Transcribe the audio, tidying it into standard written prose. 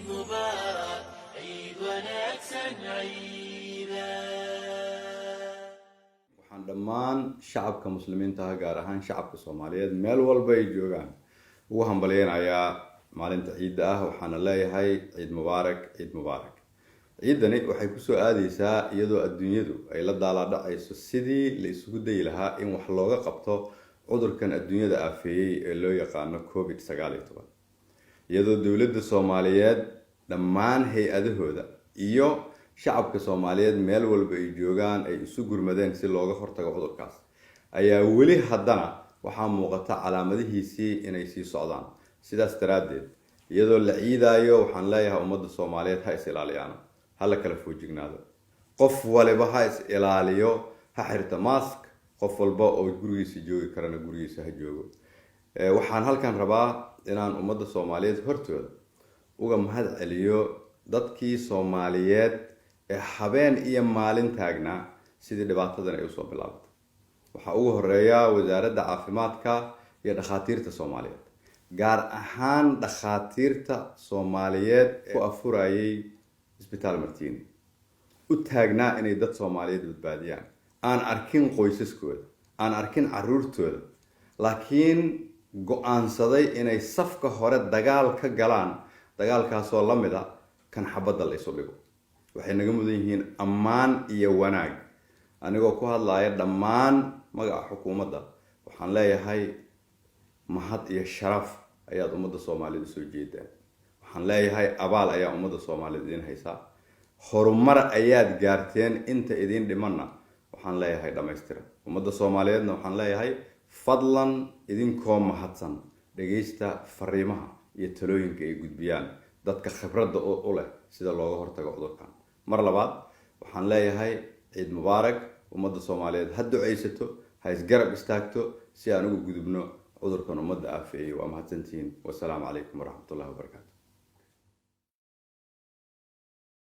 مبارك عيد ونكسن عيدا. waxaan dhammaan shacabka muslimiinta ah gaar ahaan shacabka Soomaaliyeed meel walba ay joogaan ugu hambalyeeynaya maalinta ciidda ah. waxaan leeyahay ciid mubaarak, ciid mubaarak. ciidani waxay ku soo aadaysaa iyadoo adduunyadu ay la daalaa-dhacayso sidii la isugu dayi lahaa in wax looga qabto cudurkan adduunyada aafeeyay ee loo yaqaano COVID-19, iyadoo dowladda Soomaaliyeed dhammaan hay-adahooda iyo shacabka Soomaaliyeed meel walba ay joogaan ay isu gurmadeen si looga hortago cudurkaas, ayaa weli haddana waxaa muuqata calaamadihiisii inay sii socdaan. sidaas daraaddeed iyadoo la ciidaayo waxaan leeyahay ummadda Soomaaliyeed ha is ilaaliyaan, ha la kala foojignaado, qof waliba ha is ilaaliyo, ha xirto mask, qof walba oo gurigiisa joogi karana gurigiisa ha joogo. waxaan halkan rabaa inaan ummadda Soomaaliyeed hortooda uga mahad celiyo dadkii Soomaaliyeed ee habeen iyo maalin taagnaa sidii dhibaatadan ay usoo bilaabatay. waxaa ugu horeeya wasaaradda caafimaadka iyo dhakhaatiirta Soomaaliyeed, gaar ahaan dhakhaatiirta Soomaaliyeed ee ku afurayay isbitaal Martiini, u taagnaa inay dad Soomaaliyeed badbaadiyaan, aan arkin qoysaskooda, aan arkin caruurtooda, laakiin go-aansaday inay safka hore dagaal ka galaan, dagaalkaasoo la mid a kan xabadda la isu dhigo. waxay naga mudan yihiin ammaan iyo wanaag. anigoo ku hadlaya dhammaan magaca xukuumadda waxaan leeyahay mahad iyo sharaf ayaad ummadda Soomaaliyeed usoo jeedaan. waxaan leeyahay abaal ayaa ummadda Soomaaliyeed idin haysaa, horumar ayaad gaarteen, inta idin dhimanna waxaan leeyahay dhammaystiran. ummadda Soomaaliyeedna waxaan leeyahay fadlan idinkoo mahadsan dhageysta fariimaha iyo talooyinka ay gudbiyaan dadka khibradda u leh sida looga hortago cudurkan. mar labaad waxaan leeyahay ciid mubaarak. ummadda Soomaaliyeed ha ducaysato, ha isgarab istaagto si aan uga gudubno cudurkan ummadda aafeeyay. waa mahadsantihiin. wassalaamu calaykum waraxmatullahi wabarakaatu.